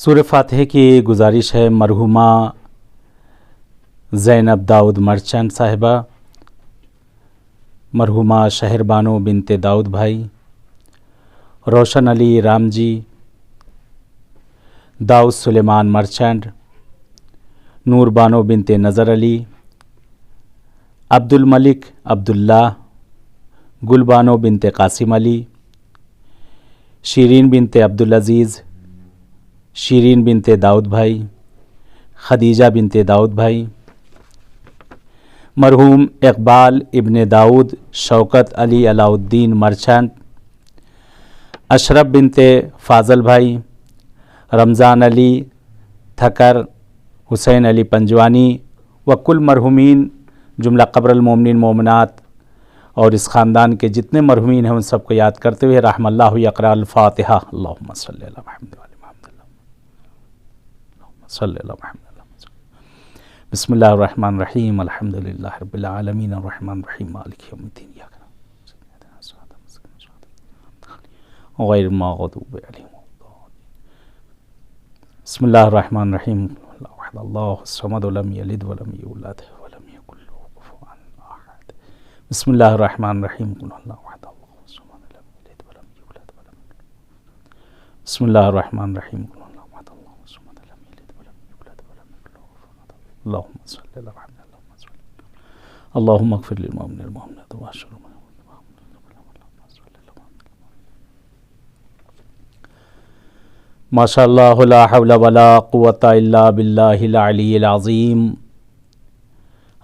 سورہ فاتحہ کی گزارش ہے مرحومہ زینب داؤد مرچنٹ صاحبہ، مرحومہ شہر بانو بنت داؤد بھائی، روشن علی رام جی، داؤد سلیمان مرچنٹ، نور بانو بنت نظر علی، عبد الملک عبداللہ، گل بانو بنت قاسم علی، شیرین بنت عبدالعزیز، شیرین بنت داؤد بھائی، خدیجہ بنت داؤد بھائی، مرحوم اقبال ابن داؤد شوکت علی علاء الدین مرچنٹ، اشرف بنت فاضل بھائی، رمضان علی تھکر، حسین علی پنجوانی و کل مرحومین جملہ قبر المومنین مومنات اور اس خاندان کے جتنے مرحومین ہیں ان سب کو یاد کرتے ہوئے رحم اللہ یقرأ الفاتحہ۔ اللہم صلی اللہ محمد وعلی محمد، اللہم صلی اللہ محمد۔ بسم اللہ الرحمن الرحیم، الحمد للہ رب العالمین، الرحمن الرحیم، مالک یوم الدین، غیر المغضوب علیہم۔ بسم اللہ الرحمن الرحیم، اللہ الصمد لم یلد ولم یولد ولم یکن له کفوا احد۔ بسم اللہ الرحمن الرحیم، اللہ الصمد لم یلد ولم یولد ولم یکن۔ بسم اللہ الرحمن الرحیم، اللہم صلی اللہ علیہ، اللہم اغفر للمؤمنین والمؤمنات واشر ماشاء اللہ، لا حول ولا قوة الا باللہ العلی العظیم،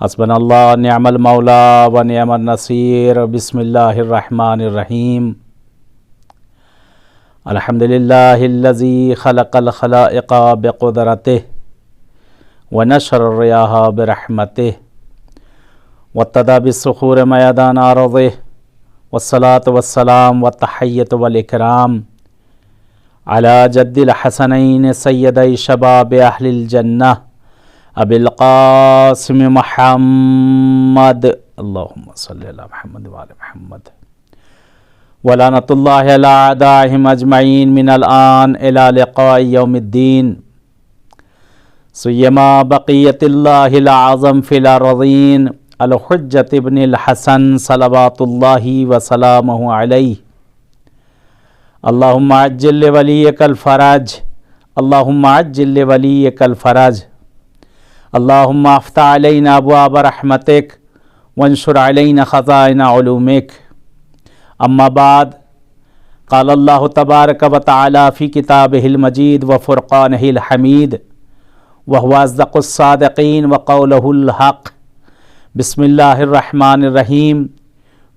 حسبنا اللہ نعم المولا و نعم النصیر۔ بسم اللہ الرحمن الرحیم، الحمد للہ الذی خلق الخلائق بقدرتہ ونشر الریاح برحمتہ وابتدى بالصخور میدان ارضہ، والصلاة والسلام والتحیۃ والاکرام علی جد الحسنین سیدی شباب اہل الجنہ ابی القاسم محمد، اللہم صلی علی محمد وعلی محمد، ولعنۃ اللہ علی اعدائہم اجمعین من الآن الی لقاء یوم الدین، سیما بقیت اللہ العظم فی الارضین الحجۃ ابن الحسن صلوات اللہ وسلامہ علیہ، اللہم عجل لولیک الفرج، اللہم عجل لولیک الفرج، اللہم افتح علینا ابواب رحمتک وانشر علینا خزائن علومک۔ اما بعد، قال اللہ تبارک و تعالی فی کتابہ المجید وفرقانہ الحمید وهو اصدق الصادقین وقولہ الحق۔ بسم اللہ الرحمن الرحیم،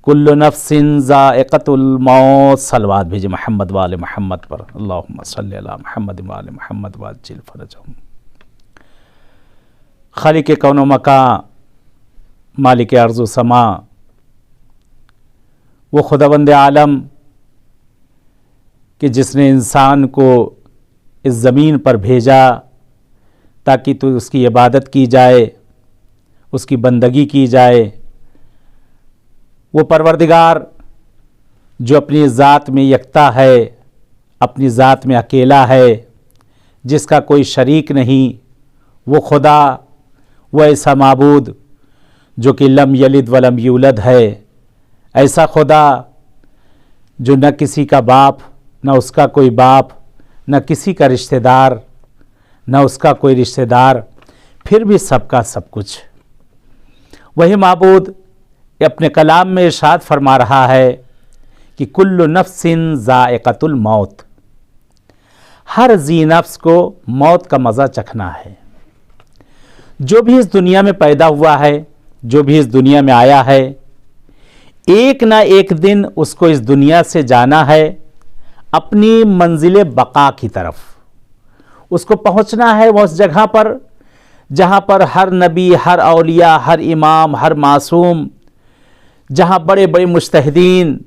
کل نفس ذائقۃ الموت۔ صلوات بھیجے محمد وآل محمد پر، اللہم صلی علی محمد وآل محمد وعجل فرجہم۔ خالق کون و مکان، مالک ارض و سما، وہ خداوند عالم کہ جس نے انسان کو اس زمین پر بھیجا تاکہ تو اس کی عبادت کی جائے، اس کی بندگی کی جائے، وہ پروردگار جو اپنی ذات میں یکتا ہے، اپنی ذات میں اکیلا ہے، جس کا کوئی شریک نہیں، وہ خدا، وہ ایسا معبود جو کہ لم یلد ولم یولد ہے، ایسا خدا جو نہ کسی کا باپ، نہ اس کا کوئی باپ، نہ کسی کا رشتہ دار، نہ اس کا کوئی رشتہ دار، پھر بھی سب کا سب کچھ۔ وہی معبود اپنے کلام میں ارشاد فرما رہا ہے کہ کل نفس ذائقۃ الموت، ہر ذی نفس کو موت کا مزہ چکھنا ہے۔ جو بھی اس دنیا میں پیدا ہوا ہے، جو بھی اس دنیا میں آیا ہے، ایک نہ ایک دن اس کو اس دنیا سے جانا ہے اپنی منزل بقا کی طرف۔ اس کو پہنچنا ہے وہ اس جگہ پر جہاں پر ہر نبی، ہر اولیاء، ہر امام، ہر معصوم، جہاں بڑے بڑے مجتہدین،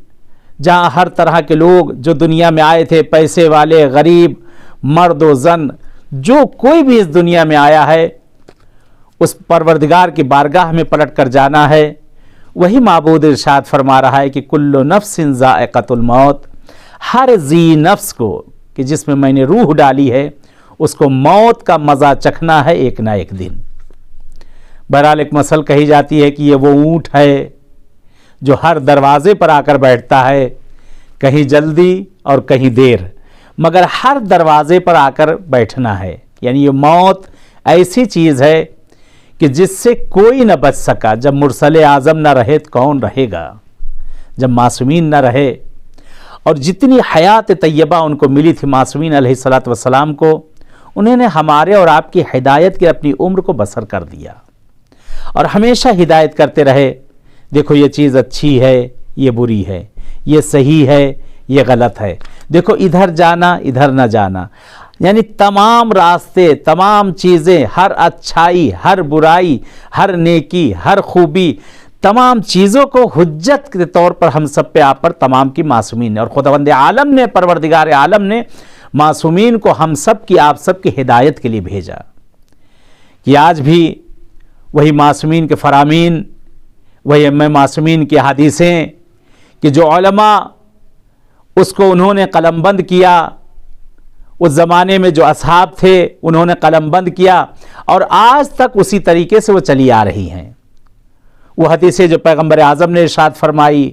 جہاں ہر طرح کے لوگ جو دنیا میں آئے تھے، پیسے والے، غریب، مرد و زن، جو کوئی بھی اس دنیا میں آیا ہے، اس پروردگار کی بارگاہ میں پلٹ کر جانا ہے۔ وہی معبود ارشاد فرما رہا ہے کہ کل نفس ذائقۃ الموت، ہر ذی نفس کو کہ جس میں میں نے روح ڈالی ہے، اس کو موت کا مزہ چکھنا ہے ایک نہ ایک دن۔ بہرحال ایک مثل کہی جاتی ہے کہ یہ وہ اونٹ ہے جو ہر دروازے پر آ کر بیٹھتا ہے، کہیں جلدی اور کہیں دیر، مگر ہر دروازے پر آ کر بیٹھنا ہے۔ یعنی یہ موت ایسی چیز ہے کہ جس سے کوئی نہ بچ سکا۔ جب مرسل اعظم نہ رہے تو کون رہے گا؟ جب معصومین نہ رہے، اور جتنی حیات طیبہ ان کو ملی تھی معصومین علیہ الصلوۃ والسلام کو، انہوں نے ہمارے اور آپ کی ہدایت کی اپنی عمر کو بسر کر دیا اور ہمیشہ ہدایت کرتے رہے۔ دیکھو یہ چیز اچھی ہے، یہ بری ہے، یہ صحیح ہے، یہ غلط ہے، دیکھو ادھر جانا ادھر نہ جانا، یعنی تمام راستے، تمام چیزیں، ہر اچھائی، ہر برائی، ہر نیکی، ہر خوبی، تمام چیزوں کو حجت کے طور پر ہم سب پہ آپ پر تمام کی معصومین نے، اور خداوند عالم نے، پروردگار عالم نے معصومین کو ہم سب کی، آپ سب کی ہدایت کے لیے بھیجا۔ کہ آج بھی وہی معصومین کے فرامین، وہی معصومین کی حدیثیں کہ جو علماء اس کو انہوں نے قلم بند کیا، اس زمانے میں جو اصحاب تھے انہوں نے قلم بند کیا، اور آج تک اسی طریقے سے وہ چلی آ رہی ہیں۔ وہ حدیثیں جو پیغمبر اعظم نے ارشاد فرمائی،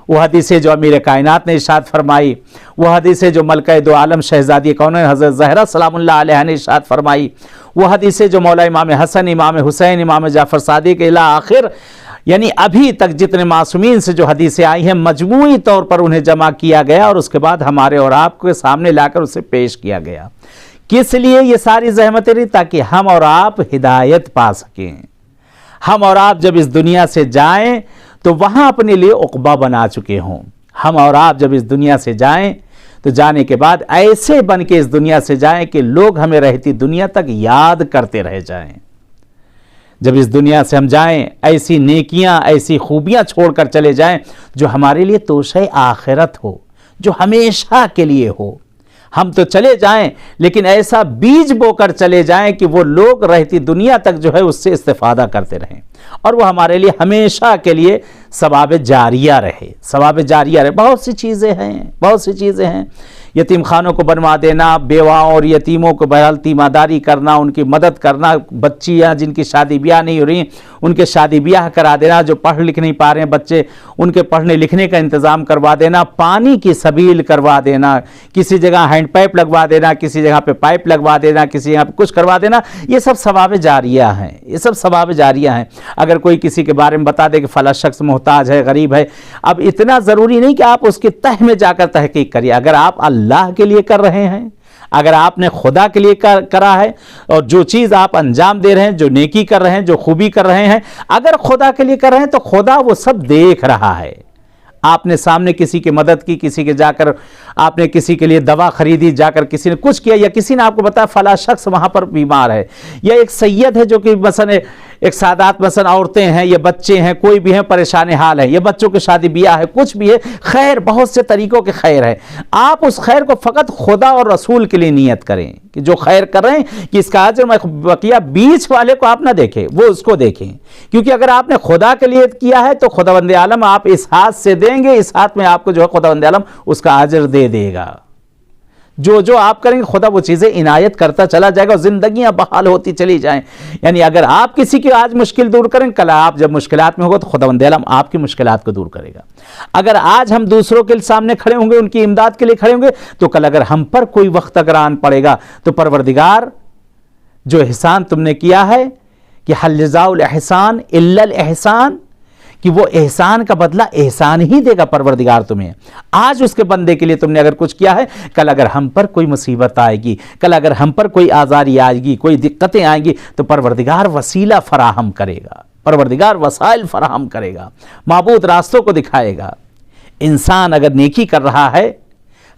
وہ حدیثیں جو امیر کائنات نے ارشاد فرمائی، وہ حدیثیں جو ملکہ دو عالم شہزادی کونین حضرت زہرا سلام اللہ علیہ نے ارشاد فرمائی، وہ حدیثیں جو مولا امام حسن، امام حسین، امام جعفر صادق الی آخر، یعنی ابھی تک جتنے معصومین سے جو حدیثیں آئی ہیں مجموعی طور پر انہیں جمع کیا گیا اور اس کے بعد ہمارے اور آپ کے سامنے لا کر اسے پیش کیا گیا۔ کس لیے یہ ساری زحمتیں رہی؟ تاکہ ہم اور آپ ہدایت پا سکیں۔ ہم اور آپ جب اس دنیا سے جائیں تو وہاں اپنے لیے عقبہ بنا چکے ہوں۔ ہم اور آپ جب اس دنیا سے جائیں تو جانے کے بعد ایسے بن کے اس دنیا سے جائیں کہ لوگ ہمیں رہتی دنیا تک یاد کرتے رہ جائیں۔ جب اس دنیا سے ہم جائیں ایسی نیکیاں، ایسی خوبیاں چھوڑ کر چلے جائیں جو ہمارے لیے توشہ آخرت ہو، جو ہمیشہ کے لیے ہو۔ ہم تو چلے جائیں لیکن ایسا بیج بو کر چلے جائیں کہ وہ لوگ رہتی دنیا تک جو ہے اس سے استفادہ کرتے رہیں، اور وہ ہمارے لیے ہمیشہ کے لیے ثواب جاریہ رہے، ثواب جاریہ رہے۔ بہت سی چیزیں ہیں، بہت سی چیزیں ہیں۔ یتیم خانوں کو بنوا دینا، بیواؤں اور یتیموں کو بہرحال تیمارداری کرنا، ان کی مدد کرنا، بچیاں جن کی شادی بیاہ نہیں ہو رہی ان کے شادی بیاہ کرا دینا، جو پڑھ لکھ نہیں پا رہے ہیں بچے ان کے پڑھنے لکھنے کا انتظام کروا دینا، پانی کی سبیل کروا دینا، کسی جگہ ہینڈ پائپ لگوا دینا، کسی جگہ پہ پائپ لگوا دینا، کسی جگہ پہ کچھ کروا دینا، یہ سب ثواب جاریہ ہیں، یہ سب ثواب جاریہ ہیں۔ اگر کوئی کسی کے بارے میں بتا دے کہ فلاں شخص محتاج ہے، غریب ہے، اب اتنا ضروری نہیں کہ آپ اس کے تہ میں جا کر تحقیق کریے۔ اگر آپ اللہ کے لیے کر رہے ہیں، اگر آپ نے خدا کے لیے کرا ہے، اور جو چیز آپ انجام دے رہے ہیں، جو نیکی کر رہے ہیں، جو خوبی کر رہے ہیں، اگر خدا کے لیے کر رہے ہیں تو خدا وہ سب دیکھ رہا ہے۔ آپ نے سامنے کسی کی مدد کی، کسی کے جا کر آپ نے کسی کے لیے دوا خریدی، جا کر کسی نے کچھ کیا، یا کسی نے آپ کو بتایا فلاں شخص وہاں پر بیمار ہے، یا ایک سید ہے جو کہ مثلا ایک سادات مثلا عورتیں ہیں یا بچے ہیں، کوئی بھی ہیں پریشان حال ہے، یا بچوں کی شادی بیاہ ہے، کچھ بھی ہے، خیر بہت سے طریقوں کے خیر ہے۔ آپ اس خیر کو فقط خدا اور رسول کے لیے نیت کریں کہ جو خیر کر رہے ہیں کہ اس کا اجر میں بقیہ بیچ والے کو آپ نہ دیکھیں، وہ اس کو دیکھیں، کیونکہ اگر آپ نے خدا کے لیے کیا ہے تو خداوند عالم آپ اس ہاتھ سے دیں گے، اس ہاتھ میں آپ کو جو ہے خداوند عالم اس کا اجر دے دے گا۔ جو آپ کریں گے خدا وہ چیزیں عنایت کرتا چلا جائے گا، اور زندگیاں بحال ہوتی چلی جائیں۔ یعنی اگر آپ کسی کی آج مشکل دور کریں، کل آپ جب مشکلات میں ہوگا تو خداوند عالم آپ کی مشکلات کو دور کرے گا۔ اگر آج ہم دوسروں کے سامنے کھڑے ہوں گے، ان کی امداد کے لیے کھڑے ہوں گے، تو کل اگر ہم پر کوئی وقت اگر آن پڑے گا تو پروردگار جو احسان تم نے کیا ہے کہ حل جزاء الاحسان الا الاحسان، کہ وہ احسان کا بدلہ احسان ہی دے گا پروردگار تمہیں۔ آج اس کے بندے کے لیے تم نے اگر کچھ کیا ہے، کل اگر ہم پر کوئی مصیبت آئے گی، کل اگر ہم پر کوئی آزاری آئے گی، کوئی دقتیں آئیں گی، تو پروردگار وسیلہ فراہم کرے گا، پروردگار وسائل فراہم کرے گا، معبود راستوں کو دکھائے گا۔ انسان اگر نیکی کر رہا ہے،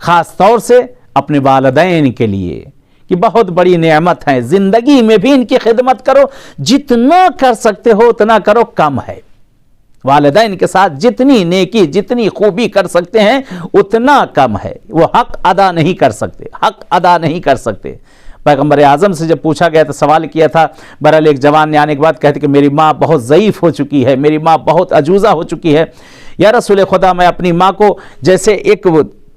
خاص طور سے اپنے والدین کے لیے کہ بہت بڑی نعمت ہے، زندگی میں بھی ان کی خدمت کرو، جتنا کر سکتے ہو اتنا کرو، کم ہے۔ والدین کے ساتھ جتنی نیکی، جتنی خوبی کر سکتے ہیں اتنا کم ہے، وہ حق ادا نہیں کر سکتے، حق ادا نہیں کر سکتے۔ پیغمبر اعظم سے جب پوچھا گیا تھا، سوال کیا تھا، بہرحال ایک جوان نے آنے کے بعد کہتے کہ میری ماں بہت ضعیف ہو چکی ہے، میری ماں بہت عجوزہ ہو چکی ہے، یا رسول خدا میں اپنی ماں کو جیسے ایک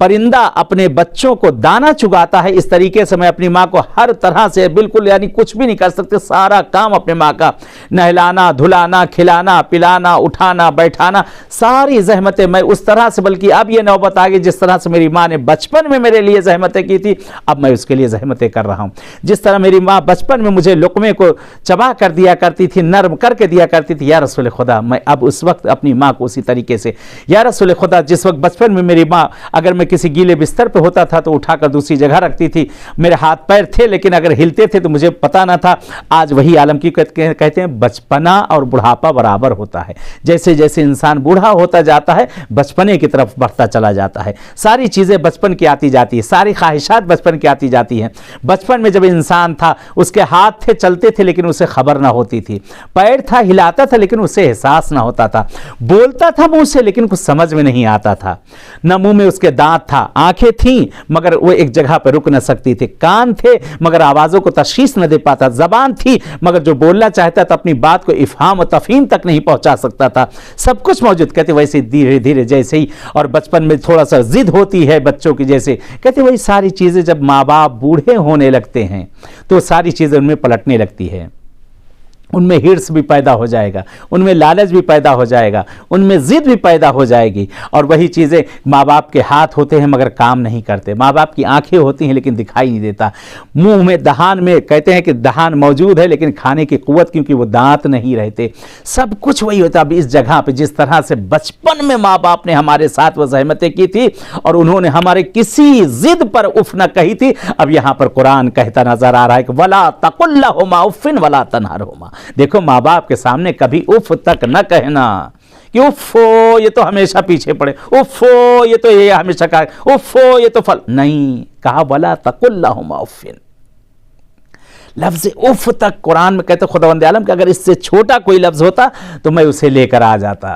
پرندہ اپنے بچوں کو دانا چگاتا ہے، اس طریقے سے میں اپنی ماں کو ہر طرح سے بالکل یعنی کچھ بھی نہیں کر سکتے، سارا کام اپنے ماں کا، نہلانا دھلانا کھلانا پلانا اٹھانا بیٹھانا ساری زحمتیں میں اس طرح سے، بلکہ اب یہ نوبت آ گئی جس طرح سے میری ماں نے بچپن میں میرے لیے زحمتیں کی تھی اب میں اس کے لیے زحمتیں کر رہا ہوں۔ جس طرح میری ماں بچپن میں مجھے لقمے کو چبا کر دیا کرتی تھی، نرم کر کے دیا کرتی تھی، یا رسول خدا میں اب اس وقت اپنی ماں کو اسی طریقے سے، یا رسول خدا جس وقت بچپن میں میری ماں اگر میں کسی گیلے بستر پہ ہوتا تھا تو اٹھا کر دوسری جگہ رکھتی تھی، میرے ہاتھ پیر تھے لیکن اگر ہلتے تھے تو مجھے پتہ نہ تھا۔ آج وہی عالم کی کہتے ہیں بچپنا اور بڑھاپا برابر ہوتا ہے، جیسے جیسے انسان بوڑھا ہوتا جاتا ہے بچپنے کی طرف بڑھتا چلا جاتا ہے، ساری چیزیں بچپن کی آتی جاتی ہے، ساری خواہشات بچپن کی آتی جاتی ہیں۔ بچپن میں جب انسان تھا اس کے ہاتھ تھے چلتے تھے لیکن اسے خبر نہ ہوتی تھی، پیر تھا ہلاتا تھا لیکن اسے احساس نہ ہوتا تھا، بولتا تھا منہ سے لیکن کچھ سمجھ میں نہیں آتا تھا، نہ منہ میں اس کے دانت تھا، آنکھیں تھیں مگر وہ ایک جگہ پہ رک نہ سکتی تھی، کان تھے مگر آوازوں کو تشخیص نہ دے پاتا، زبان تھی مگر جو بولنا چاہتا تھا اپنی بات کو افہام و تفہیم تک نہیں پہنچا سکتا تھا، سب کچھ موجود۔ کہتے ویسے دھیرے دھیرے جیسے ہی، اور بچپن میں تھوڑا سا ضد ہوتی ہے بچوں کی جیسے، کہتے وہی ساری چیزیں جب ماں باپ بوڑھے ہونے لگتے ہیں تو ساری چیزیں ان میں پلٹنے لگتی ہے، ان میں ہرس بھی پیدا ہو جائے گا، ان میں لالچ بھی پیدا ہو جائے گا، ان میں ضد بھی پیدا ہو جائے گی، اور وہی چیزیں ماں باپ کے ہاتھ ہوتے ہیں مگر کام نہیں کرتے، ماں باپ کی آنکھیں ہوتی ہیں لیکن دکھائی نہیں دیتا، منہ میں دہان میں کہتے ہیں کہ دہان موجود ہے لیکن کھانے کی قوت کیونکہ وہ دانت نہیں رہتے، سب کچھ وہی ہوتا۔ اب اس جگہ پہ جس طرح سے بچپن میں ماں باپ نے ہمارے ساتھ وہ زحمتیں کی تھی اور انہوں نے ہمارے کسی ضد پر اف نہ کہی تھی، اب یہاں پر قرآن کہتا نظر آ رہا ہے کہ وَلَا تَقُلْ لَهُمَا اُفٍّ وَلَا تَنْهَرْهُمَا، دیکھو ماں باپ کے سامنے کبھی اف تک نہ کہنا کہ اوفو یہ تو ہمیشہ پیچھے پڑے، اوفو یہ تو یہ ہمیشہ کہا، اوفو یہ تو نہیں کہا، وَلَا تَقُلْ لَهُمَا اُفٍّ، لفظ اف تک قرآن میں کہتے خداوند عالم کہ اگر اس سے چھوٹا کوئی لفظ ہوتا تو میں اسے لے کر آ جاتا،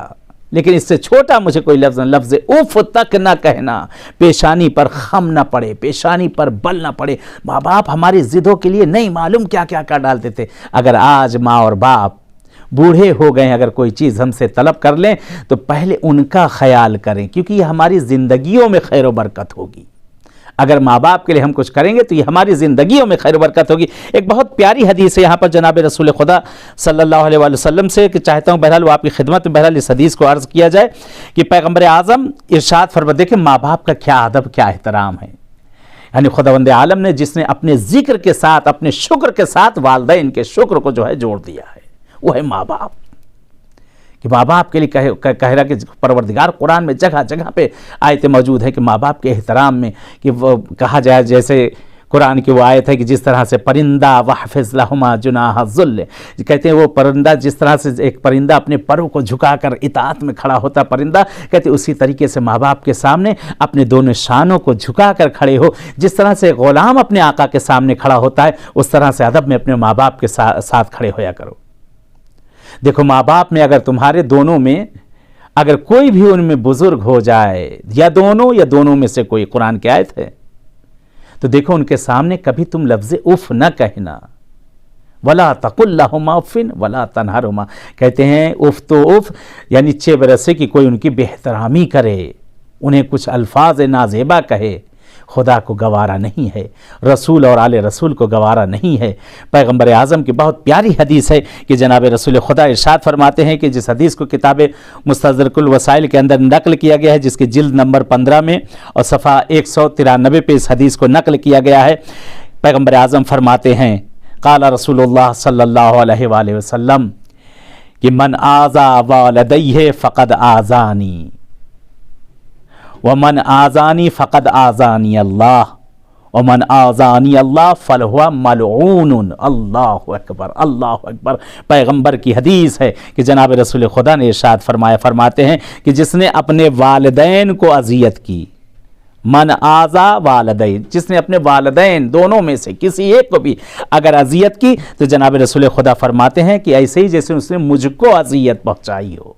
لیکن اس سے چھوٹا مجھے کوئی لفظ نہیں، لفظ اف تک نہ کہنا، پیشانی پر خم نہ پڑے، پیشانی پر بل نہ پڑے۔ ماں باپ ہماری ضدوں کے لیے نہیں معلوم کیا کیا کر ڈالتے تھے، اگر آج ماں اور باپ بوڑھے ہو گئے اگر کوئی چیز ہم سے طلب کر لیں تو پہلے ان کا خیال کریں، کیونکہ یہ ہماری زندگیوں میں خیر و برکت ہوگی۔ اگر ماں باپ کے لیے ہم کچھ کریں گے تو یہ ہماری زندگیوں میں خیر و برکت ہوگی۔ ایک بہت پیاری حدیث ہے یہاں پر جناب رسول خدا صلی اللہ علیہ وآلہ وسلم سے کہ چاہتا ہوں بہرحال وہ آپ کی خدمت میں بہرحال اس حدیث کو عرض کیا جائے کہ پیغمبر اعظم ارشاد فرماتے کہ ماں باپ کا کیا ادب کیا احترام ہے، یعنی خداوند عالم نے جس نے اپنے ذکر کے ساتھ اپنے شکر کے ساتھ والدین کے شکر کو جو ہے جوڑ دیا ہے وہ ہے ماں باپ، کہ ماں باپ کے لیے کہہ رہا کہ پروردگار قرآن میں جگہ جگہ پہ آیتیں موجود ہیں کہ ماں باپ کے احترام میں کہ وہ کہا جائے، جیسے قرآن کی وہ آیت ہے کہ جس طرح سے پرندہ وحفظ لہما جناح الذل، کہتے ہیں وہ پرندہ جس طرح سے ایک پرندہ اپنے پروں کو جھکا کر اطاعت میں کھڑا ہوتا پرندہ، کہتے اسی طریقے سے ماں باپ کے سامنے اپنے دونوں شانوں کو جھکا کر کھڑے ہو، جس طرح سے غلام اپنے آقا کے سامنے کھڑا ہوتا ہے اس طرح سے ادب میں اپنے ماں باپ کے ساتھ کھڑے ہویا کرو۔ دیکھو ماں باپ میں اگر تمہارے دونوں میں اگر کوئی بھی ان میں بزرگ ہو جائے یا دونوں میں سے کوئی، قرآن کی آیت ہے، تو دیکھو ان کے سامنے کبھی تم لفظ اف نہ کہنا، وَلَا تَقُلْ لَهُمَا اُفٍّ وَلَا تَنْهَرْهُمَا، کہتے ہیں اف تو اف یعنی چہ برسے کہ کوئی ان کی بے احترامی کرے، انہیں کچھ الفاظ نازیبا کہے، خدا کو گوارا نہیں ہے، رسول اور آل رسول کو گوارا نہیں ہے۔ پیغمبر اعظم کی بہت پیاری حدیث ہے کہ جناب رسول خدا ارشاد فرماتے ہیں کہ جس حدیث کو کتاب مستدرک الوسائل کے اندر نقل کیا گیا ہے، جس کے جلد نمبر 15 میں اور صفحہ 193 پہ اس حدیث کو نقل کیا گیا ہے، پیغمبر اعظم فرماتے ہیں قال رسول اللہ صلی اللہ علیہ وآلہ وسلم کہ من آذا والدیہ فقد آذانی ومن آذانی فقد آذانی اللہ ومن آذانی اللہ فلہو ملعون۔ اللہ اکبر اللہ اکبر، پیغمبر کی حدیث ہے کہ جناب رسول خدا نے ارشاد فرماتے ہیں کہ جس نے اپنے والدین کو اذیت کی، من آذا والدین، جس نے اپنے والدین دونوں میں سے کسی ایک کو بھی اگر اذیت کی تو جناب رسول خدا فرماتے ہیں کہ ایسے ہی جیسے اس نے مجھ کو اذیت پہنچائی ہو۔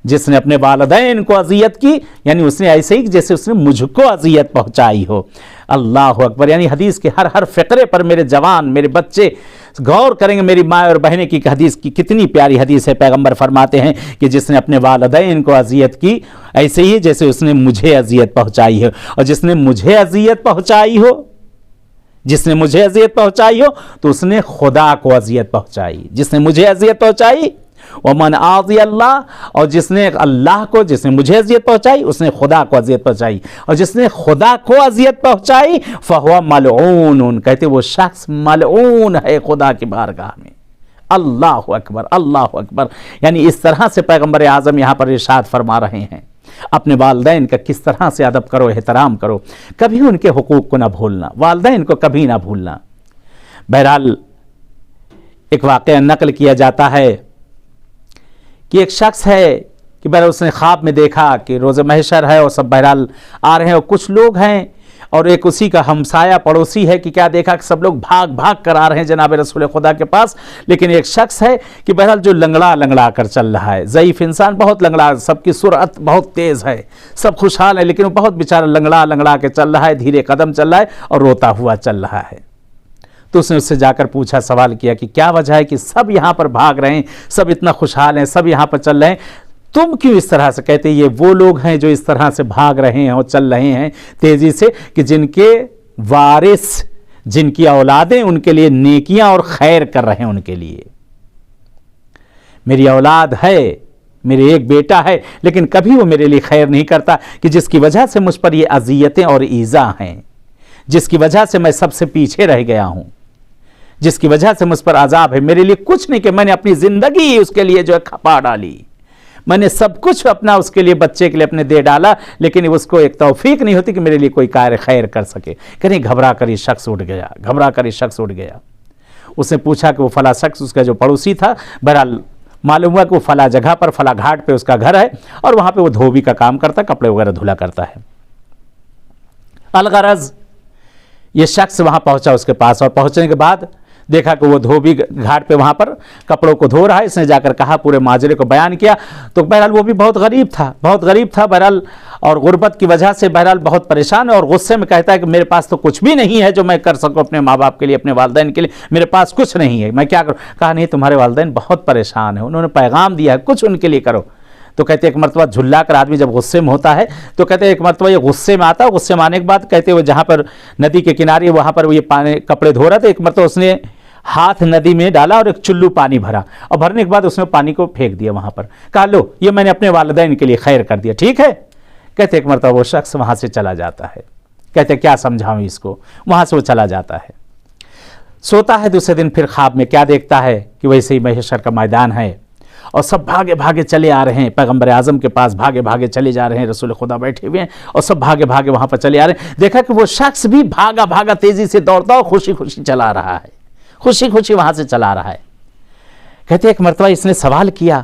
جس نے اپنے والدین کو اذیت کی، یعنی اس نے ایسے ہی جیسے اس نے مجھ کو اذیت پہنچائی ہو۔ اللہ اکبر، یعنی حدیث کے ہر فقرے پر میرے جوان، میرے بچے غور کریں گے۔ میری ماں اور بہنیں کی حدیث کی کتنی پیاری حدیث ہے۔ پیغمبر فرماتے ہیں کہ جس نے اپنے والدین کو اذیت کی ایسے ہی جیسے اس نے مجھے اذیت پہنچائی ہو، اور جس نے مجھے اذیت پہنچائی ہو، جس نے مجھے اذیت پہنچائی ہو تو اس نے خدا کو اذیت پہنچائی۔ جس نے مجھے اذیت پہنچائی ومن آذی اللہ، اور جس نے اللہ کو، جس نے مجھے اذیت پہنچائی اس نے خدا کو اذیت پہنچائی، اور جس نے خدا کو اذیت پہنچائی فہو ملعون، کہتے وہ شخص ملعون ہے خدا کی بارگاہ میں۔ اللہ اکبر، اللہ اکبر۔ یعنی اس طرح سے پیغمبر اعظم یہاں پر ارشاد فرما رہے ہیں اپنے والدین کا کس طرح سے ادب کرو، احترام کرو، کبھی ان کے حقوق کو نہ بھولنا، والدین کو کبھی نہ بھولنا۔ بہرحال ایک واقعہ نقل کیا جاتا ہے کہ ایک شخص ہے کہ بہرحال اس نے خواب میں دیکھا کہ روز محشر ہے اور سب بہرحال آ رہے ہیں، اور کچھ لوگ ہیں اور ایک اسی کا ہمسایہ پڑوسی ہے کہ کیا دیکھا کہ سب لوگ بھاگ بھاگ کر آ رہے ہیں جناب رسول خدا کے پاس، لیکن ایک شخص ہے کہ بہرحال جو لنگڑا کر چل رہا ہے، ضعیف انسان، بہت لنگڑا، سب کی سرعت بہت تیز ہے، سب خوشحال ہے لیکن وہ بہت بیچارہ لنگڑا کے چل رہا ہے، دھیرے قدم چل رہا ہے اور روتا ہوا چل رہا ہے۔ تو اس نے اس سے جا کر پوچھا، سوال کیا کہ کیا وجہ ہے کہ سب یہاں پر بھاگ رہے ہیں، سب اتنا خوشحال ہیں، سب یہاں پر چل رہے ہیں، تم کیوں اس طرح سے؟ کہتے یہ وہ لوگ ہیں جو اس طرح سے بھاگ رہے ہیں اور چل رہے ہیں تیزی سے کہ جن کے وارث، جن کی اولادیں ان کے لیے نیکیاں اور خیر کر رہے ہیں ان کے لیے۔ میری اولاد ہے، میرے ایک بیٹا ہے، لیکن کبھی وہ میرے لیے خیر نہیں کرتا، کہ جس کی وجہ سے مجھ پر یہ اذیتیں اور ایذا ہیں، جس کی وجہ سے میں سب سے پیچھے رہ گیا ہوں، جس کی وجہ سے مجھ پر عذاب ہے۔ میرے لیے کچھ نہیں کہ میں نے اپنی زندگی اس کے لیے جو ہے کھپا ڈالی، میں نے سب کچھ اپنا اس کے لیے، بچے کے لیے اپنے دے ڈالا، لیکن اس کو ایک توفیق نہیں ہوتی کہ میرے لیے کوئی کار خیر کر سکے۔ کہیں گھبرا کر یہ شخص اٹھ گیا، گھبرا کر یہ شخص اٹھ گیا۔ اس نے پوچھا کہ وہ فلاں شخص اس کا جو پڑوسی تھا، بہرحال معلوم ہوا کہ وہ فلاں جگہ پر، فلاں گھاٹ پہ اس کا گھر ہے، اور وہاں پہ وہ دھوبی کا کام کرتا، کپڑے وغیرہ دھلا کرتا ہے۔ الغرض یہ شخص وہاں پہنچا اس کے پاس، اور پہنچنے کے بعد دیکھا کہ وہ دھوبی گھاٹ پہ وہاں پر کپڑوں کو دھو رہا ہے۔ اس نے جا کر کہا، پورے ماجرے کو بیان کیا، تو بہرحال وہ بھی بہت غریب تھا بہرحال، اور غربت کی وجہ سے بہرحال بہت پریشان ہے، اور غصے میں کہتا ہے کہ میرے پاس تو کچھ بھی نہیں ہے جو میں کر سکوں اپنے ماں باپ کے لیے، اپنے والدین کے لیے، میرے پاس کچھ نہیں ہے، میں کیا کروں؟ کہا نہیں، تمہارے والدین بہت پریشان ہیں، انہوں نے پیغام دیا ہے، کچھ ان کے لیے کرو۔ تو کہتے ایک مرتبہ جھلا کر آدمی جب غصے میں ہوتا ہے تو کہتے ایک مرتبہ یہ غصے میں آتا ہے، غصے میں آنے کے بعد کہتے وہ جہاں پر ندی کے کنارے وہاں پر وہ یہ پانی کپڑے دھو رہا تھا، ایک مرتبہ اس نے ہاتھ ندی میں ڈالا اور ایک چلو پانی بھرا، اور بھرنے کے بعد اس نے پانی کو پھینک دیا وہاں پر، کہا لو یہ میں نے اپنے والدین کے لیے خیر کر دیا، ٹھیک ہے؟ کہتے ایک مرتبہ وہ شخص وہاں سے چلا جاتا ہے، کہتے کیا سمجھاؤں اس کو، وہاں سے وہ چلا جاتا ہے، سوتا ہے۔ دوسرے دن پھر خواب میں کیا دیکھتا ہے کہ ویسے ہی محشر کا میدان ہے، اور سب بھاگے بھاگے چلے آ رہے ہیں پیغمبر اعظم کے پاس، بھاگے بھاگے چلے جا رہے ہیں، رسول خدا بیٹھے ہوئے ہیں اور سب بھاگے بھاگے وہاں پر چلے آ رہے ہیں۔ دیکھا کہ وہ شخص بھی بھاگا بھاگا تیزی سے دوڑتا اور خوشی خوشی چلا رہا ہے، خوشی خوشی وہاں سے چلا رہا ہے۔ کہتے ایک مرتبہ اس نے سوال کیا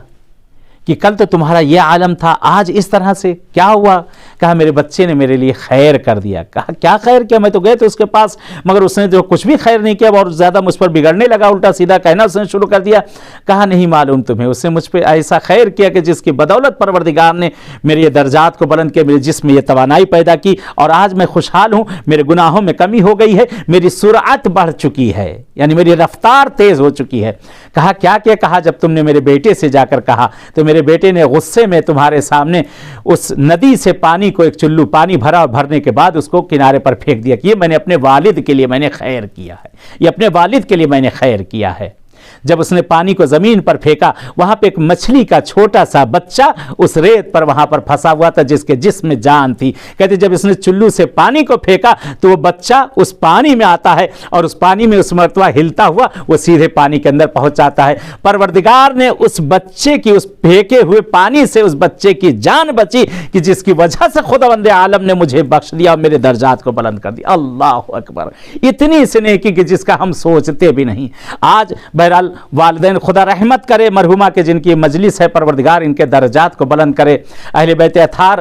کہ کل تو تمہارا یہ عالم تھا، آج اس طرح سے کیا ہوا؟ کہا میرے بچے نے میرے لیے خیر کر دیا۔ کہا کیا خیر کیا؟ میں تو گئے تھے اس کے پاس، مگر اس نے جو کچھ بھی خیر نہیں کیا، اور زیادہ مجھ پر بگڑنے لگا، الٹا سیدھا کہنا اس نے شروع کر دیا۔ کہا نہیں معلوم تمہیں، اس نے مجھ پہ ایسا خیر کیا کہ جس کی بدولت پروردگار نے میرے یہ درجات کو بلند کیا، میرے جسم میں یہ توانائی پیدا کی، اور آج میں خوشحال ہوں، میرے گناہوں میں کمی ہو گئی ہے، میری سرعت بڑھ چکی ہے، یعنی میری رفتار تیز ہو چکی ہے۔ کہا کیا کیا؟ کہا جب تم نے میرے بیٹے سے جا کر کہا تو میرے بیٹے نے غصے میں تمہارے سامنے اس ندی سے پانی کو، ایک چلو پانی بھرا، اور بھرنے کے بعد اس کو کنارے پر پھینک دیا کہ یہ میں نے اپنے والد کے لیے میں نے خیر کیا ہے، یہ اپنے والد کے لیے میں نے خیر کیا ہے۔ جب اس نے پانی کو زمین پر پھینکا، وہاں پہ ایک مچھلی کا چھوٹا سا بچہ اس ریت پر وہاں پر پھنسا ہوا تھا جس کے جسم میں جان تھی۔ کہتے جب اس نے چلو سے پانی کو پھینکا تو وہ بچہ اس پانی میں آتا ہے، اور اس پانی میں اس مرتبہ ہلتا ہوا وہ سیدھے پانی کے اندر پہنچ جاتا ہے۔ پروردگار نے اس بچے کی، اس پھینکے ہوئے پانی سے اس بچے کی جان بچی، کہ جس کی وجہ سے خداوند عالم نے مجھے بخش دیا اور میرے درجات کو بلند کر دیا۔ اللہ اکبر، اتنی سی نیکی کہ جس کا ہم سوچتے بھی نہیں۔ آج بہرحال والدین خدا رحمت کرے مرحومہ کے، جن کی مجلس ہے، پروردگار ان کے درجات کو بلند کرے۔ اہل بیت اطہار،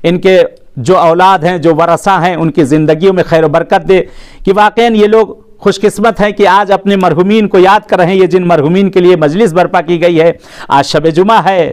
ان کے جو اولاد ہیں، جو ورثہ ہیں، ان کی زندگیوں میں خیر و برکت دے، کہ واقعاً یہ لوگ خوش قسمت ہیں کہ آج اپنے مرحومین کو یاد کر رہے ہیں۔ یہ جن مرحومین کے لیے مجلس برپا کی گئی ہے، آج شب جمعہ ہے،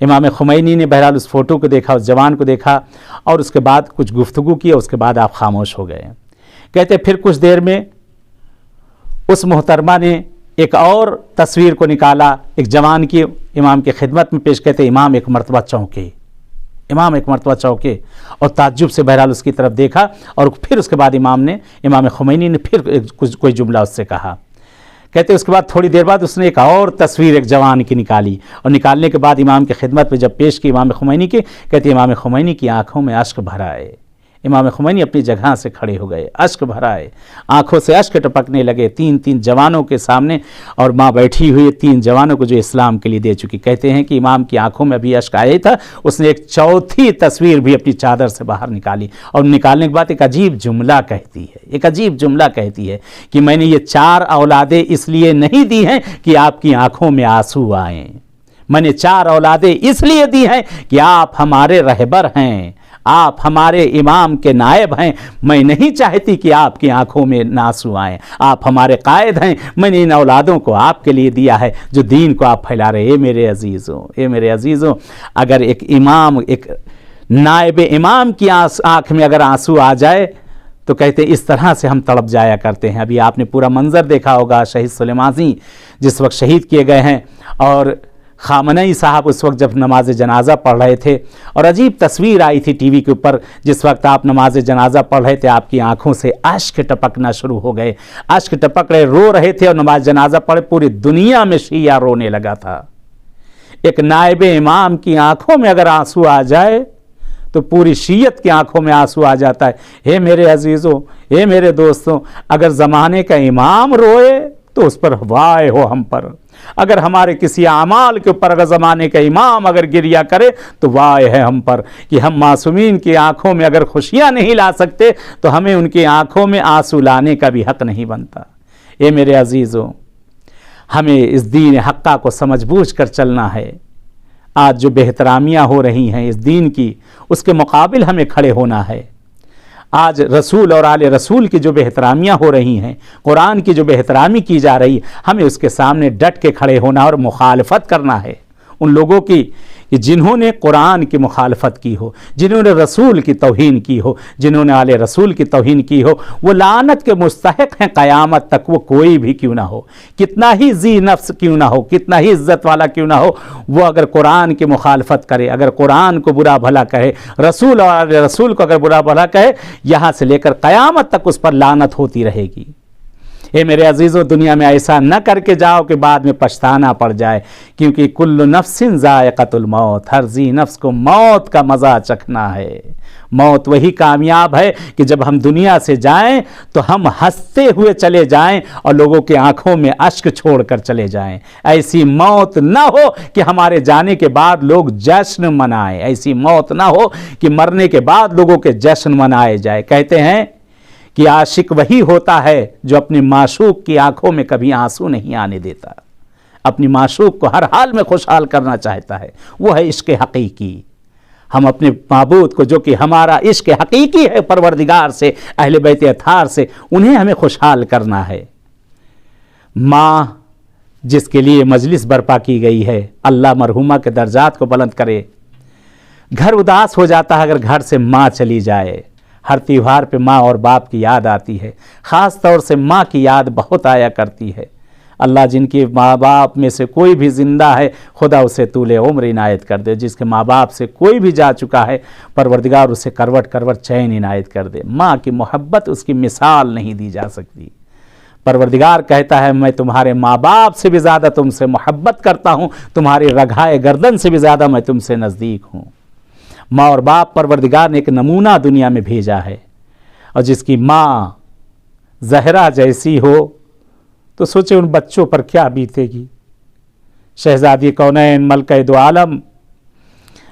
امام خمینی نے بہرحال اس فوٹو کو دیکھا، اس جوان کو دیکھا اور اس کے بعد کچھ گفتگو کی، اس کے بعد آپ خاموش ہو گئے۔ کہتے پھر کچھ دیر میں اس محترمہ نے ایک اور تصویر کو نکالا، ایک جوان کی امام کی خدمت میں پیش، کہتے امام ایک مرتبہ چونکے، امام ایک مرتبہ چونکے اور تعجب سے بہرحال اس کی طرف دیکھا، اور پھر اس کے بعد امام خمینی نے پھر کوئی جملہ اس سے کہا۔ کہتے اس کے بعد تھوڑی دیر بعد اس نے ایک اور تصویر ایک جوان کی نکالی، اور نکالنے کے بعد امام کی خدمت میں جب پیش کی امام خمینی کی، کہتے امام خمینی کی آنکھوں میں اشک بھر آئے، امام خمینی اپنی جگہ سے کھڑے ہو گئے، اشک بھر آئے، آنکھوں سے اشک ٹپکنے لگے، تین جوانوں کے سامنے، اور ماں بیٹھی ہوئی 3 جوانوں کو جو اسلام کے لیے دے چکی۔ کہتے ہیں کہ امام کی آنکھوں میں ابھی اشک آیا تھا، اس نے ایک چوتھی تصویر بھی اپنی چادر سے باہر نکالی، اور نکالنے کے بعد ایک عجیب جملہ کہتی ہے کہ میں نے یہ 4 اولادیں اس لیے نہیں دی ہیں کہ آپ کی آنکھوں میں آنسو آئیں، میں نے 4 اولادیں اس لیے دی ہیں کہ آپ ہمارے رہبر ہیں، آپ ہمارے امام کے نائب ہیں، میں نہیں چاہتی کہ آپ کی آنکھوں میں آنسو آئیں، آپ ہمارے قائد ہیں، میں نے ان اولادوں کو آپ کے لیے دیا ہے جو دین کو آپ پھیلا رہے۔ اے میرے عزیزوں، اگر ایک امام، ایک نائب امام کی آنکھ میں اگر آنسو آ جائے تو کہتے اس طرح سے ہم تڑپ جایا کرتے ہیں۔ ابھی آپ نے پورا منظر دیکھا ہوگا، شہید سلیمانی جس وقت شہید کیے گئے ہیں، اور خامنئی صاحب اس وقت جب نماز جنازہ پڑھ رہے تھے، اور عجیب تصویر آئی تھی ٹی وی کے اوپر، جس وقت آپ نماز جنازہ پڑھ رہے تھے آپ کی آنکھوں سے اشک ٹپکنا شروع ہو گئے، اشک ٹپک رہے، رو رہے تھے، اور نماز جنازہ پڑھے پوری دنیا میں شیعہ رونے لگا تھا۔ ایک نائب امام کی آنکھوں میں اگر آنسو آ جائے تو پوری شیعت کی آنکھوں میں آنسو آ جاتا ہے۔ اے میرے عزیزوں، اے میرے دوستوں، اگر زمانے کا امام روئے تو اس پر وائے ہو ہم پر، اگر ہمارے کسی اعمال کے اوپر اگر زمانے کا امام اگر گریہ کرے تو وائے ہے ہم پر، کہ ہم معصومین کی آنکھوں میں اگر خوشیاں نہیں لا سکتے تو ہمیں ان کی آنکھوں میں آنسو لانے کا بھی حق نہیں بنتا۔ اے میرے عزیزوں، ہمیں اس دین حقہ کو سمجھ بوجھ کر چلنا ہے۔ آج جو بہترامیاں ہو رہی ہیں اس دین کی، اس کے مقابل ہمیں کھڑے ہونا ہے۔ آج رسول اور آل رسول کی جو بہترامیاں ہو رہی ہیں، قرآن کی جو بہترامی کی جا رہی، ہمیں اس کے سامنے ڈٹ کے کھڑے ہونا اور مخالفت کرنا ہے ان لوگوں کی کہ جنہوں نے قرآن کی مخالفت کی ہو، جنہوں نے رسول کی توہین کی ہو، جنہوں نے آل رسول کی توہین کی ہو، وہ لعنت کے مستحق ہیں قیامت تک، وہ کوئی بھی کیوں نہ ہو، کتنا ہی ذی نفس کیوں نہ ہو، کتنا ہی عزت والا کیوں نہ ہو، وہ اگر قرآن کی مخالفت کرے، اگر قرآن کو برا بھلا کہے، رسول اور آل رسول کو اگر برا بھلا کہے، یہاں سے لے کر قیامت تک اس پر لعنت ہوتی رہے گی۔ اے میرے عزیزوں، دنیا میں ایسا نہ کر کے جاؤ کہ بعد میں پچھتانا پڑ جائے، کیونکہ کل نفس ذائقۃ الموت، ہر ذی نفس کو موت کا مزہ چکھنا ہے۔ موت وہی کامیاب ہے کہ جب ہم دنیا سے جائیں تو ہم ہنستے ہوئے چلے جائیں اور لوگوں کی آنکھوں میں اشک چھوڑ کر چلے جائیں۔ ایسی موت نہ ہو کہ ہمارے جانے کے بعد لوگ جشن منائیں، ایسی موت نہ ہو کہ مرنے کے بعد لوگوں کے جشن منائے جائے۔ کہتے ہیں کہ عاشق وہی ہوتا ہے جو اپنے معشوق کی آنکھوں میں کبھی آنسو نہیں آنے دیتا، اپنی معشوق کو ہر حال میں خوشحال کرنا چاہتا ہے، وہ ہے عشق حقیقی۔ ہم اپنے معبود کو، جو کہ ہمارا عشق حقیقی ہے پروردگار سے، اہل بیت اطہار سے، انہیں ہمیں خوشحال کرنا ہے۔ ماں جس کے لیے مجلس برپا کی گئی ہے، اللہ مرحومہ کے درجات کو بلند کرے۔ گھر اداس ہو جاتا ہے اگر گھر سے ماں چلی جائے۔ ہر تیوہار پہ ماں اور باپ کی یاد آتی ہے، خاص طور سے ماں کی یاد بہت آیا کرتی ہے۔ اللہ جن کے ماں باپ میں سے کوئی بھی زندہ ہے، خدا اسے طول عمر عنایت کر دے۔ جس کے ماں باپ سے کوئی بھی جا چکا ہے، پروردگار اسے کروٹ کروٹ چین عنایت کر دے۔ ماں کی محبت اس کی مثال نہیں دی جا سکتی۔ پروردگار کہتا ہے میں تمہارے ماں باپ سے بھی زیادہ تم سے محبت کرتا ہوں، تمہاری رگائے گردن سے بھی زیادہ میں تم سے نزدیک ہوں۔ ماں اور باپ پروردگار نے ایک نمونہ دنیا میں بھیجا ہے، اور جس کی ماں زہرا جیسی ہو تو سوچے ان بچوں پر کیا بیتے گی۔ شہزادی کونین ملکہ دو عالم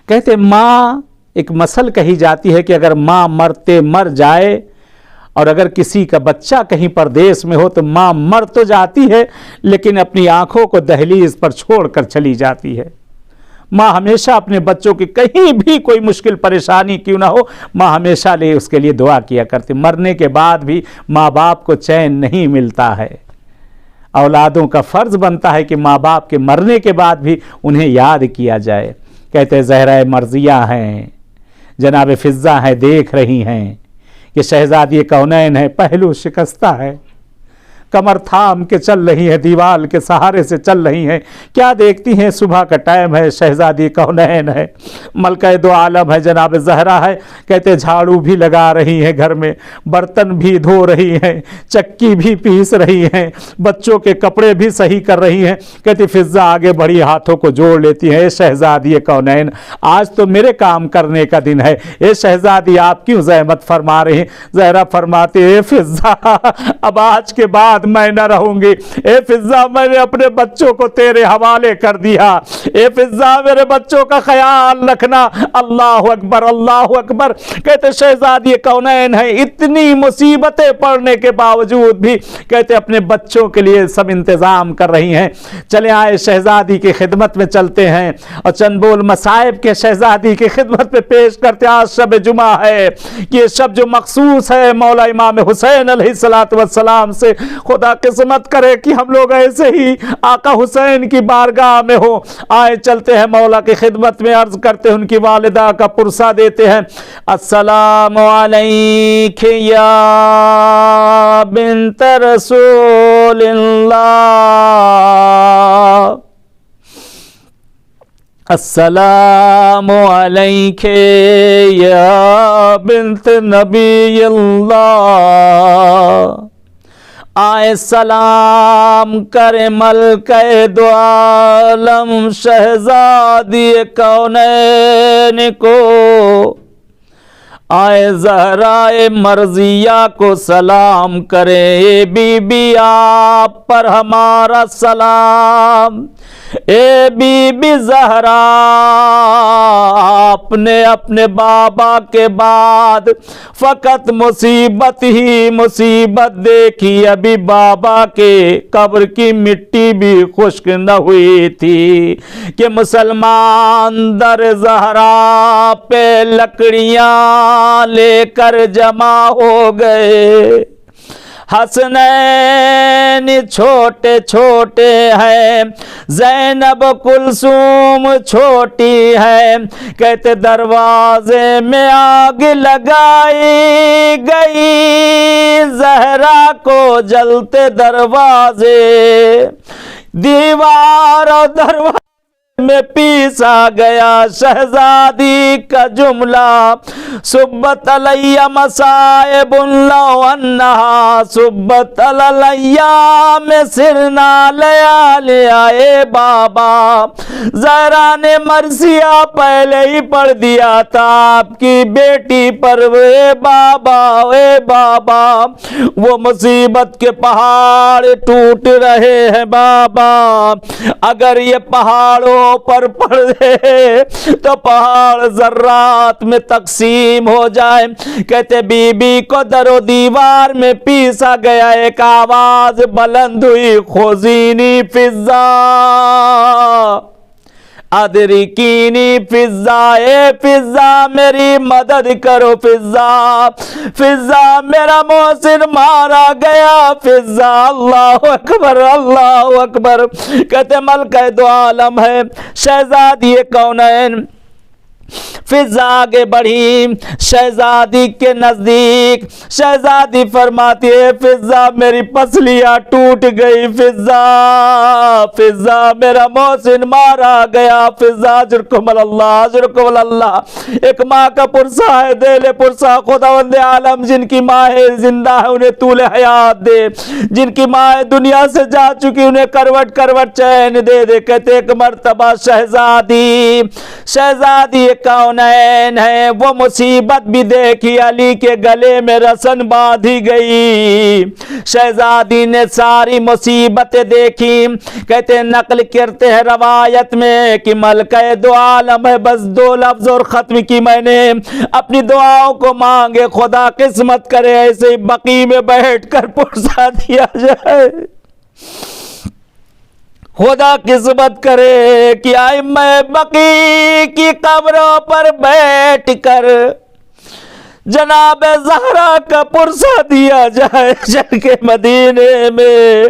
کہتے ماں ایک مثل کہی جاتی ہے کہ اگر ماں مرتے مر جائے، اور اگر کسی کا بچہ کہیں پردیس میں ہو تو ماں مر تو جاتی ہے لیکن اپنی آنکھوں کو دہلیز پر چھوڑ کر چلی جاتی ہے۔ ماں ہمیشہ اپنے بچوں کی کہیں بھی کوئی مشکل پریشانی کیوں نہ ہو، ماں ہمیشہ اس کے لیے دعا کیا کرتی۔ مرنے کے بعد بھی ماں باپ کو چین نہیں ملتا ہے۔ اولادوں کا فرض بنتا ہے کہ ماں باپ کے مرنے کے بعد بھی انہیں یاد کیا جائے۔ کہتے زہرہ مرضیہ ہیں، جناب فضہ ہیں، دیکھ رہی ہیں کہ شہزادی کونین ہے، پہلو شکستہ ہے، کمر تھام کے چل رہی ہے، دیوال کے سہارے سے چل رہی ہیں، کیا دیکھتی ہیں؟ صبح کا ٹائم ہے، شہزادی کونین ہے، ملکہ دو عالم ہے، جناب زہرا ہے، کہتے جھاڑو بھی لگا رہی ہیں، گھر میں برتن بھی دھو رہی ہیں، چکی بھی پیس رہی ہیں، بچوں کے کپڑے بھی صحیح کر رہی ہیں۔ کہتی فضہ آگے بڑی ہاتھوں کو جوڑ لیتی ہیں، اے شہزادی کونین، آج تو میرے کام کرنے کا دن ہے، اے شہزادی آپ کیوں زحمت فرما رہی ہیں؟ زہرا فرماتی اے فضہ، اب آج کے بعد میں نہ رہوں گی، اے فضہ میں نے اپنے بچوں کو تیرے حوالے کر دیا، اے فضہ میرے بچوں کا خیال رکھنا۔ اللہ اکبر، اللہ اکبر۔ کہتے شہزادی کونین ہیں، اتنی مصیبتیں پڑنے کے باوجود بھی کہتے اپنے بچوں کے لیے سب انتظام کر رہی ہیں۔ چلے آئے شہزادی کی خدمت میں چلتے ہیں اور چند بول مصائب کے شہزادی کی خدمت میں پیش کرتے ہیں۔ آج شب جمعہ ہے، یہ شب جو مخصوص ہے مولا امام حسین علیہ السلام سے، خدا قسمت کرے کہ ہم لوگ ایسے ہی آقا حسین کی بارگاہ میں ہو۔ آئے چلتے ہیں مولا کی خدمت میں، عرض کرتے ہیں، ان کی والدہ کا پرسہ دیتے ہیں۔ السلام علیک یا بنت رسول اللہ، السلام علیک یا بنت نبی اللہ، آئے سلام کرے ملکہ دو عالم شہزادی کونین کو، آئے زہرائے مرضیہ کو سلام کرے، بی بی آپ پر ہمارا سلام، اے بی بی زہرا، آپ نے اپنے بابا کے بعد فقط مصیبت ہی مصیبت دیکھی، ابھی بابا کے قبر کی مٹی بھی خشک نہ ہوئی تھی کہ مسلمان در زہرا پہ لکڑیاں لے کر جمع ہو گئے۔ حسنین چھوٹے چھوٹے ہیں، زینب کلثوم چھوٹی ہے، کہتے دروازے میں آگ لگائی گئی، زہرا کو جلتے دروازے، دیوار اور دروازے میں پیسا گیا شہزادی کا جملہ، صبت علی مصائب لو انہا صبت علی میں سرنا لیالی، اے بابا زہرا نے مرثیہ پہلے ہی پڑھ دیا تھا آپ کی بیٹی پر، اے بابا اے بابا وہ مصیبت کے پہاڑ ٹوٹ رہے ہیں بابا، اگر یہ پہاڑوں پر پڑے تو پہاڑ ذرات میں تقسیم ہو جائے۔ کہتے بی بی کو در و دیوار میں پیسا گیا، ایک آواز بلند ہوئی، خذینی فضہ ادرکینی فضہ، اے فضہ میری مدد کرو، فضہ فضہ میرا محسن مارا گیا، فضہ اللہ اکبر اللہ اکبر۔ کہتے ملکہ دو عالم ہے شہزادی کونین، فضہ آگے بڑھی شہزادی کے نزدیک، شہزادی فرماتی ہے فضہ میری پسلیاں ٹوٹ گئی، فضہ فضہ میرا محسن مارا گیا، فضہ اجرکم اللہ اجرکم اللہ۔ ایک ماں کا پرسہ ہے، دل پرسہ، خداوند عالم جن کی ماں زندہ ہے انہیں طول حیات دے، جن کی ماں دنیا سے جا چکی انہیں کروٹ کروٹ چین دے دے۔ کہتے ایک مرتبہ شہزادی کونین ہے، وہ مصیبت بھی دیکھی، علی کے گلے میں رسن باندھی گئی، شہزادی نے ساری مصیبتیں دیکھی۔ کہتے نقل کرتے ہیں روایت میں کہ ملکہ دو عالم ہے، بس دو لفظ اور ختم کی میں نے، اپنی دعاؤں کو مانگے، خدا قسمت کرے ایسے بقی میں بیٹھ کر پرسا دیا جائے، خدا قسمت کرے کہ ائمہ بقی کی قبروں پر بیٹھ کر جناب زہرا کا پرسہ دیا جائے شرق مدینے میں۔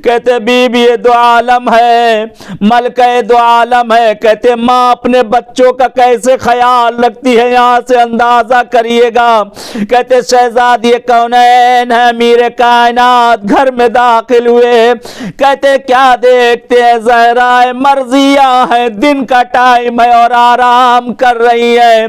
کہتے بی بی دو عالم ہے، ملکہ دو عالم ہے، کہتے ماں اپنے بچوں کا کیسے خیال رکھتی ہے یہاں سے اندازہ کریے گا۔ کہتے شہزادی کونین ہے، امیر کائنات گھر میں داخل ہوئے، کہتے کیا دیکھتے ہیں؟ زہرا مرضیہ ہے، دن کا ٹائم ہے اور آرام کر رہی ہے۔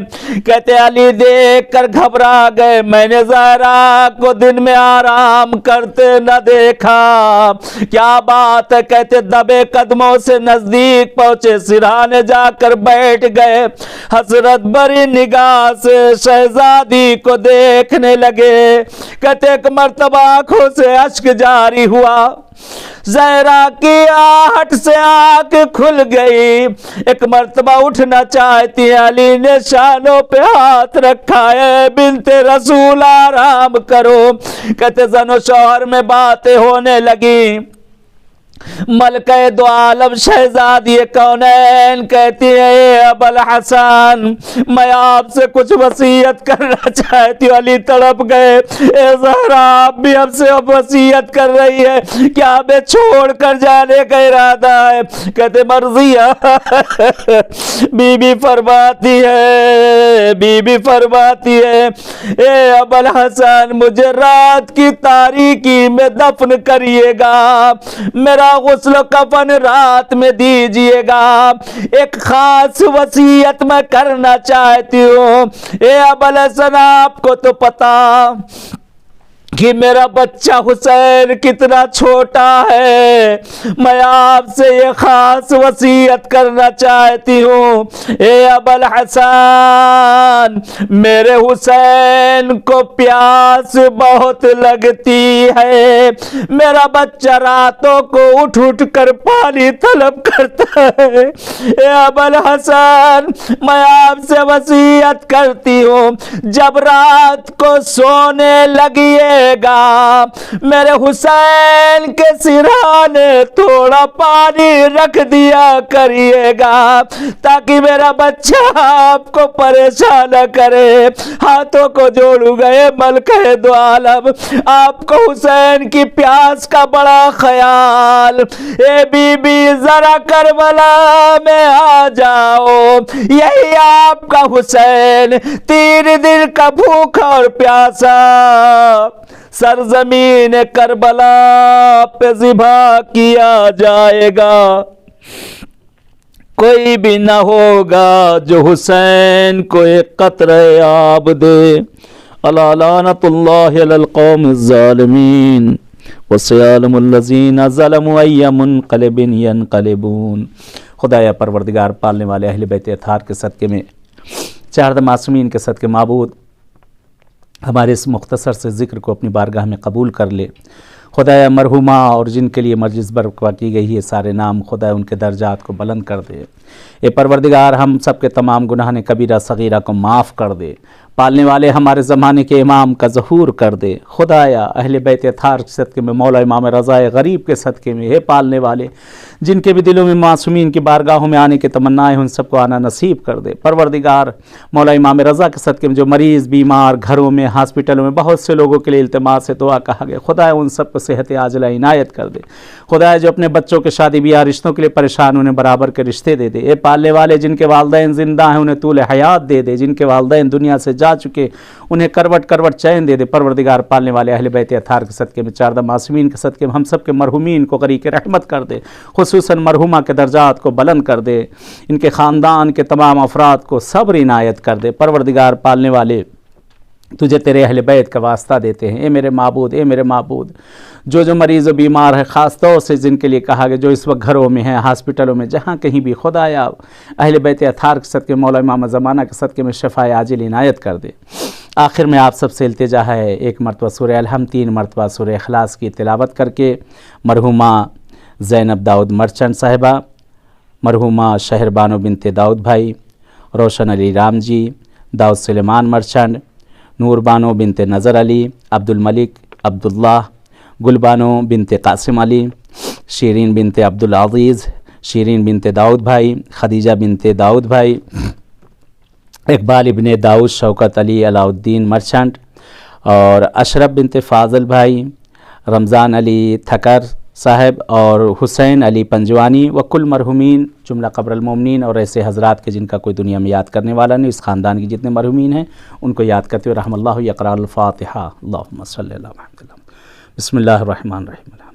کہتے علی دیکھ کر گھبرا گئے، میں نے زہرا کو دن میں آرام کرتے نہ دیکھا، کیا بات ہے؟ کہتے دبے قدموں سے نزدیک پہنچے، سرہانے جا کر بیٹھ گئے، حسرت بری نگاہ سے شہزادی کو دیکھنے لگے۔ کہتے ایک مرتبہ آنکھوں سے اشک جاری ہوا، زہرا کی آہٹ سے آنکھ کھل گئی، ایک مرتبہ اٹھنا چاہتی، علی نے شانوں پہ ہاتھ رکھا ہے، بنت رسول آرام کرو۔ کہتے زن و شوہر میں باتیں ہونے لگی، ملکہ دو عالم شہزادی کونین کہتی ہے اے ابوالحسن میں آپ سے کچھ وصیت کرنا چاہتی ہوں۔ علی تڑپ گئے، اے زہرا آپ بھی ہم سے وصیت کر رہی ہے، کیا ہمیں چھوڑ کر جانے کا ارادہ ہے؟ کہتے مرضیہ بی بی فرماتی ہے اے ابوالحسن مجھے رات کی تاریکی میں دفن کریے گا، میرا غسل و کفن رات میں دیجئے گا، ایک خاص وصیت میں کرنا چاہتی ہوں۔ اے ابوالحسن آپ کو تو پتا کہ میرا بچہ حسین کتنا چھوٹا ہے، میں آپ سے یہ خاص وصیت کرنا چاہتی ہوں۔ اے ابوالحسن میرے حسین کو پیاس بہت لگتی ہے، میرا بچہ راتوں کو اٹھ اٹھ کر پانی طلب کرتا ہے۔ اے ابوالحسن میں آپ سے وصیت کرتی ہوں جب رات کو سونے لگیے گا میرے حسین کے سرہانے تھوڑا پانی رکھ دیا کریے گا تاکہ میرا بچہ آپ کو پریشان نہ کرے۔ ہاتھوں کو جوڑو گئے ملکہ دو عالم، آپ کو حسین کی پیاس کا بڑا خیال، اے بی بی ذرا کربلا میں آ جاؤ، یہی آپ کا حسین 3 دن کا بھوکا اور پیاسا سرزمین کربلا پہ ذبح کیا جائے گا، کوئی بھی نہ ہوگا جو حسین کو ایک قطرہ آب دے۔ الا لعنت اللہ علی القوم الظالمین وسيعلم الذین ظلموا ای منقلب ینقلبون۔ خدایا پروردگار پالنے والے اہل بیت اطہار کے صدقے میں، 4 معصومین کے صدقے معبود ہمارے اس مختصر سے ذکر کو اپنی بارگاہ میں قبول کر لے۔ خدایا مرحومہ اور جن کے لیے مرجز برپا کی گئی ہے سارے نام، خدایا ان کے درجات کو بلند کر دے۔ اے پروردگار ہم سب کے تمام گناہ کبیرہ صغیرہ کو معاف کر دے، پالنے والے ہمارے زمانے کے امام کا ظہور کر دے۔ خدایا اہل بیت اطہار کے صدقے میں، مولا امام رضا غریب کے صدقے میں، ہے پالنے والے جن کے بھی دلوں میں معصومین کی بارگاہوں میں آنے کی تمنا ہے ان سب کو آنا نصیب کر دے۔ پروردگار مولا امام رضا کے صدقے میں جو مریض بیمار گھروں میں ہاسپٹلوں میں بہت سے لوگوں کے لیے التماس سے دعا کہا گیا، خدایا ان سب کو صحت عاجلہ عنایت کر دے۔ خدایا جو اپنے بچوں کے شادی بیاہ رشتوں کے لیے پریشان انہیں برابر کے رشتے دے دے۔ اے پالنے والے جن کے والدین زندہ ہیں انہیں طول حیات دے دے، جن کے والدین دنیا سے جا چکے انہیں کروٹ کروٹ چین دے دے۔ پروردگار پالنے والے اہل بیت اطہار کے صدقے میں، 4 معصومین کے صدقے میں ہم سب کے مرحومین کو غریق رحمت کر دے، خصوصاً مرحومہ کے درجات کو بلند کر دے، ان کے خاندان کے تمام افراد کو صبر عنایت کر دے۔ پروردگار پالنے والے تجھے تیرے اہل بیت کا واسطہ دیتے ہیں، اے میرے معبود، اے میرے معبود جو مریض و بیمار ہے، خاص طور سے جن کے لیے کہا گیا جو اس وقت گھروں میں ہیں، ہاسپٹلوں میں، جہاں کہیں بھی، خدایا اہل بیت اطہار کے صدقے مولا امام زمانہ کے صدقے میں شفاء عاجل عنایت کر دے۔ آخر میں آپ سب سے التجا ہے 1 مرتبہ سورہ الحمد، 3 مرتبہ سورہ اخلاص کی تلاوت کر کے مرحومہ زینب داؤد مرچنٹ صاحبہ، مرحومہ شہر بانو بنت داؤد بھائی، روشن علی رام جی، داؤد سلیمان مرچنٹ، نور بانو بنت نظر علی، عبد الملک عبداللہ، گل بانو بنت قاسم علی، شیرین بنت عبدالعزیز، شیرین بنت داؤد بھائی، خدیجہ بنت داؤد بھائی، اقبال ابن داؤد شوکت علی علاؤالدین مرچنٹ، اور اشرف بنت فاضل بھائی، رمضان علی تھکر صاحب، اور حسین علی پنجوانی، وکل مرحومین جملہ قبر المومنین، اور ایسے حضرات کے جن کا کوئی دنیا میں یاد کرنے والا نہیں، اس خاندان کی جتنے مرحومین ہیں ان کو یاد کرتے ہوئے رحم اللہ یقرأ الفاتحہ۔ اللہم صلی اللہ محمد بسم اللہ الرحمن الرحیم۔